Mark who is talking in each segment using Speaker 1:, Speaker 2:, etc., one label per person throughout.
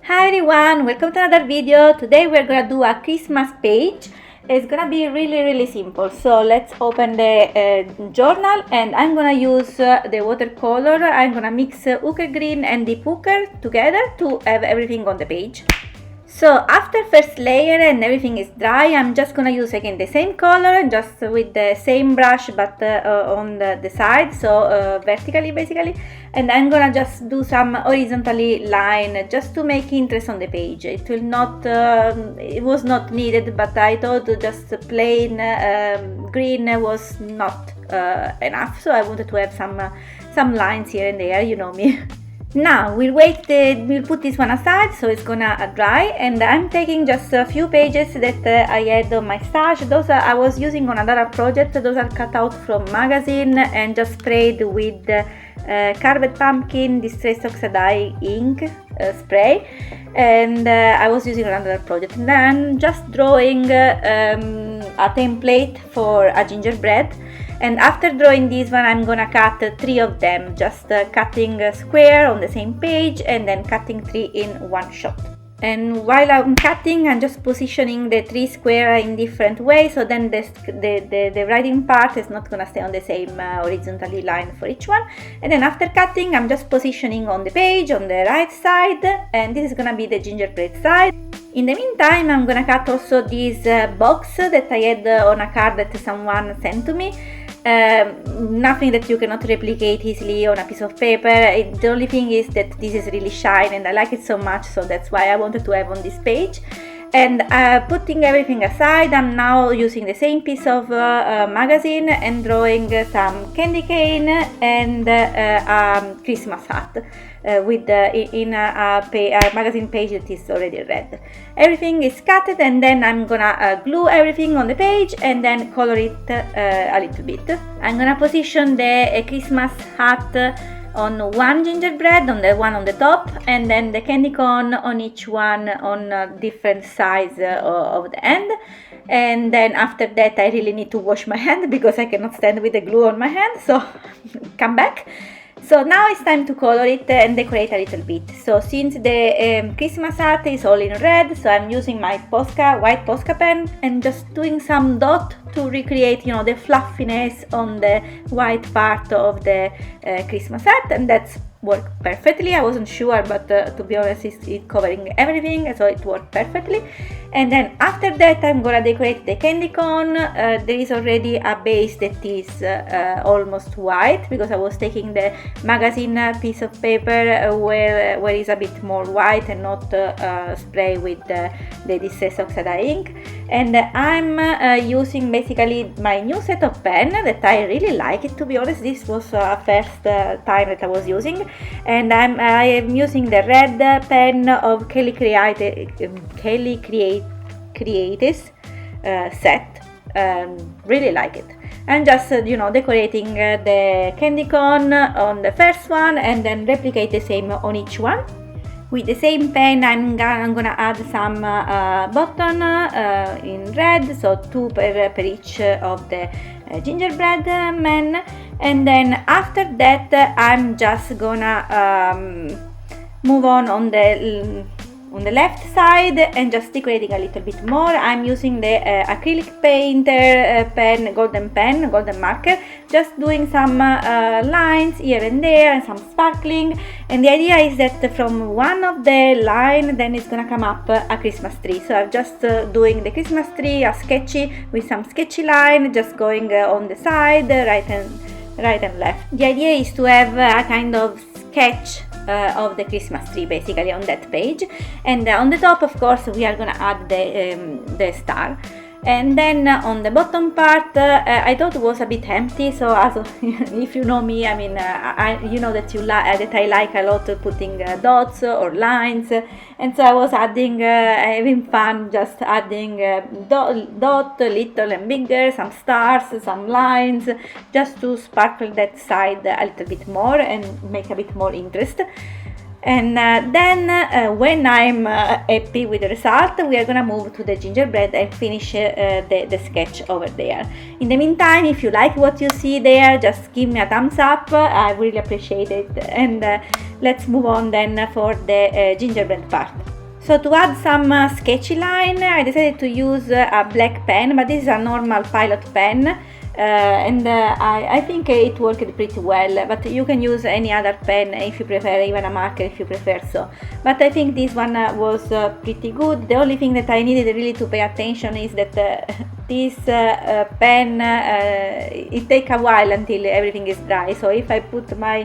Speaker 1: Hi everyone, welcome to another video. Today we're gonna do a Christmas page. It's gonna be really simple. So let's open the journal, and I'm gonna use the watercolor. I'm gonna mix ochre green and deep ochre together to have everything on the page. So after first layer and everything is dry, I'm just gonna use again the same color, just with the same brush, but on the side, so vertically basically, and I'm gonna just do some horizontally line just to make interest on the page. It will not, it was not needed, but I thought just plain green was not enough, so I wanted to have some lines here and there, you know me. Now we'll put this one aside so it's gonna dry, and I'm taking just a few pages that I had on my stash. Those I was using on another project. Those are cut out from magazine and just sprayed with carved pumpkin distress oxide ink spray, and I was using another project. And then just drawing a template for a gingerbread. And after drawing this one, I'm gonna cut 3 of them, just cutting a square on the same page and then cutting 3 in one shot. And while I'm cutting, I'm just positioning the 3 square in different ways, so then the writing part is not gonna stay on the same horizontally line for each one. And then after cutting, I'm just positioning on the page on the right side, and this is gonna be the gingerbread side. In the meantime, I'm gonna cut also this box that I had on a card that someone sent to me. Nothing that you cannot replicate easily on a piece of paper. The only thing is that this is really shiny and I like it so much, so that's why I wanted to have on this page. And putting everything aside, I'm now using the same piece of magazine and drawing some candy cane and a Christmas hat in a magazine page that is already red. Everything is cut, and then I'm gonna glue everything on the page and then color it a little bit. I'm gonna position the Christmas hat on one gingerbread, on the one on the top, and then the candy corn on each one on different size of the end. And then after that I really need to wash my hand because I cannot stand with the glue on my hand, so come back. So now it's time to color it and decorate a little bit. So since the Christmas hat is all in red, so I'm using my white Posca pen and just doing some dot to recreate, you know, the fluffiness on the white part of the Christmas hat, and that's worked perfectly. I wasn't sure, but to be honest, it's covering everything, so it worked perfectly. And then after that, I'm gonna decorate the candy corn. There is already a base that is almost white because I was taking the magazine piece of paper where is a bit more white and not spray with the distress oxide ink. And I'm using basically my new set of pen that I really like it, to be honest. This was first time that I was using, and I am using the red pen of Kelly Creatis set. Really like it. And just decorating the candy corn on the first one and then replicate the same on each one. With the same pen, I'm gonna add some button in red, so 2 per each of the gingerbread men. And then after that, I'm just gonna move on the left side and just decorating a little bit more. I'm using the acrylic painter pen, golden marker, just doing some lines here and there and some sparkling. And the idea is that from one of the line, then it's gonna come up a Christmas tree. So I'm just doing the Christmas tree, a sketchy with some sketchy line, just going on the side, right and left. The idea is to have a kind of sketch of the Christmas tree basically on that page, and on the top, of course, we are gonna add the star. And then on the bottom part, I thought it was a bit empty, so as if you know me, I mean, you know that that I like a lot putting dots or lines, and so I was adding, having fun, just adding dot, little and bigger, some stars, some lines, just to sparkle that side a little bit more and make a bit more interest. And then when I'm happy with the result, we are gonna move to the gingerbread and finish the sketch over there. In the meantime, if you like what you see there, just give me a thumbs up. I really appreciate it. And let's move on then for the gingerbread part. So to add some sketchy line, I decided to use a black pen, but this is a normal pilot pen. I think it worked pretty well, but you can use any other pen if you prefer, even a marker if you prefer so. But I think this one was pretty good. The only thing that I needed really to pay attention is that this pen, it takes a while until everything is dry, so if I put my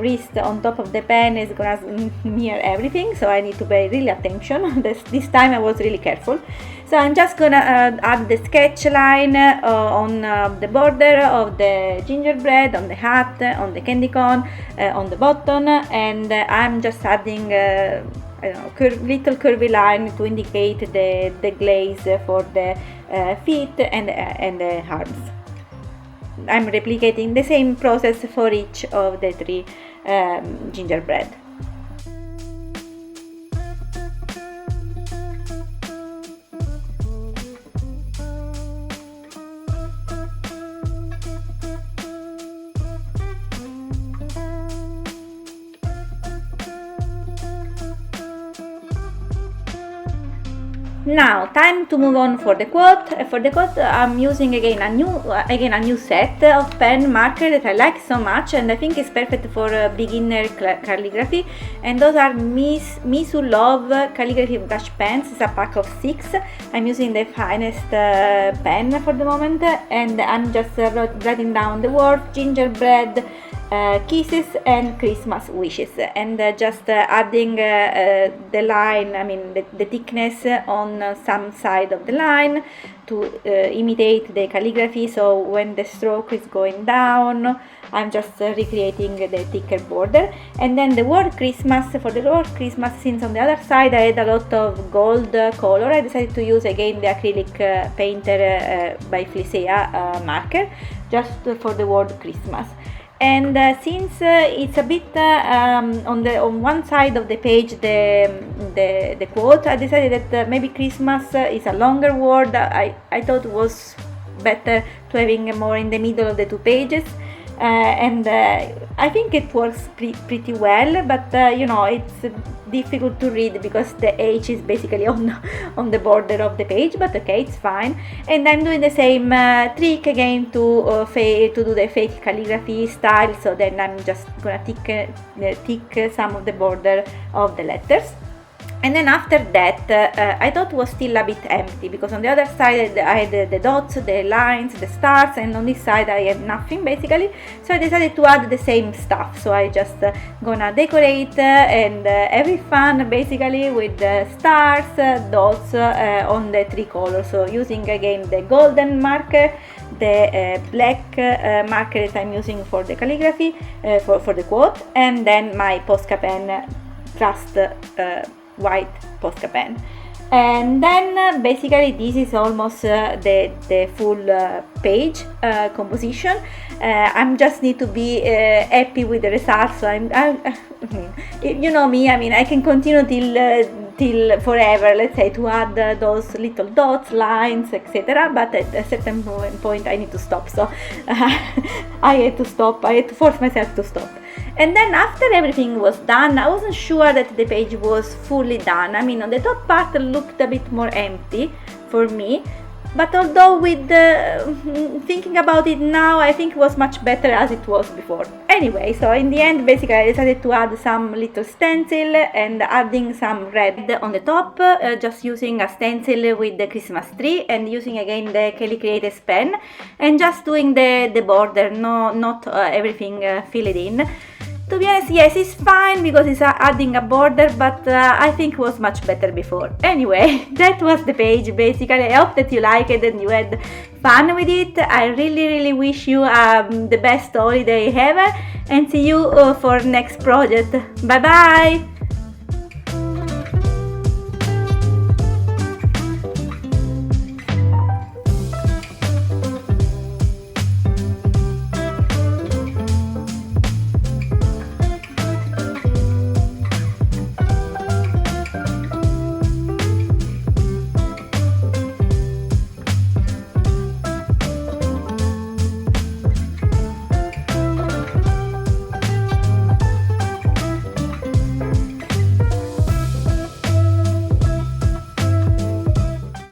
Speaker 1: wrist on top of the pen, it's gonna smear everything, so I need to pay really attention. This time I was really careful. So I'm just gonna add the sketch line on the border of the gingerbread, on the hat, on the candy cone, on the button, and I'm just adding I don't know, little curvy line to indicate the glaze for the feet and the arms. I'm replicating the same process for each of the three gingerbread. Now, time to move on for the quote. For the quote, I'm using again a new set of pen marker that I like so much, and I think it's perfect for beginner calligraphy. And those are Misu Love calligraphy brush pens. It's a pack of 6. I'm using the finest pen for the moment, and I'm just writing down the word gingerbread, kisses and Christmas wishes, and just adding the line, I mean the thickness on some side of the line to imitate the calligraphy. So when the stroke is going down, I'm just recreating the thicker border. And then the word Christmas, for the word Christmas, since on the other side I had a lot of gold color, I decided to use again the acrylic painter by Flisea marker just for the word Christmas. And since it's a bit on one side of the page the quote, I decided that maybe Christmas is a longer word. I thought it was better to having more in the middle of the two pages, and I think it works pretty well, but you know, it's difficult to read because the H is basically on the border of the page, but okay, it's fine. And I'm doing the same trick again to do the fake calligraphy style, so then I'm just gonna tick some of the border of the letters. And then after that, I thought it was still a bit empty, because on the other side I had the dots, the lines, the stars, and on this side I had nothing basically. So I decided to add the same stuff. So I just gonna decorate and have fun basically with the stars, dots on the three colors. So using again the golden marker, the black marker that I'm using for the calligraphy, for the quote, and then my Posca pen, Trust white Posca pen. And then basically this is almost the full page composition. I'm just need to be happy with the results. So I'm you know me, I mean, I can continue till forever, let's say, to add those little dots, lines, etc. But at a certain point I need to stop. So I had to stop. I had to force myself to stop. And then after everything was done, I wasn't sure that the page was fully done. I mean, on the top part it looked a bit more empty for me, but although with thinking about it now, I think it was much better as it was before. Anyway, so in the end, basically I decided to add some little stencil and adding some red on the top, just using a stencil with the Christmas tree and using again the Kelly Creates pen, and just doing the border, not everything filled in. To be honest, yes, it's fine because it's adding a border, but I think it was much better before. Anyway, that was the page basically. I hope that you liked it and you had fun with it. I really wish you the best holiday ever, and see you for next project. Bye bye!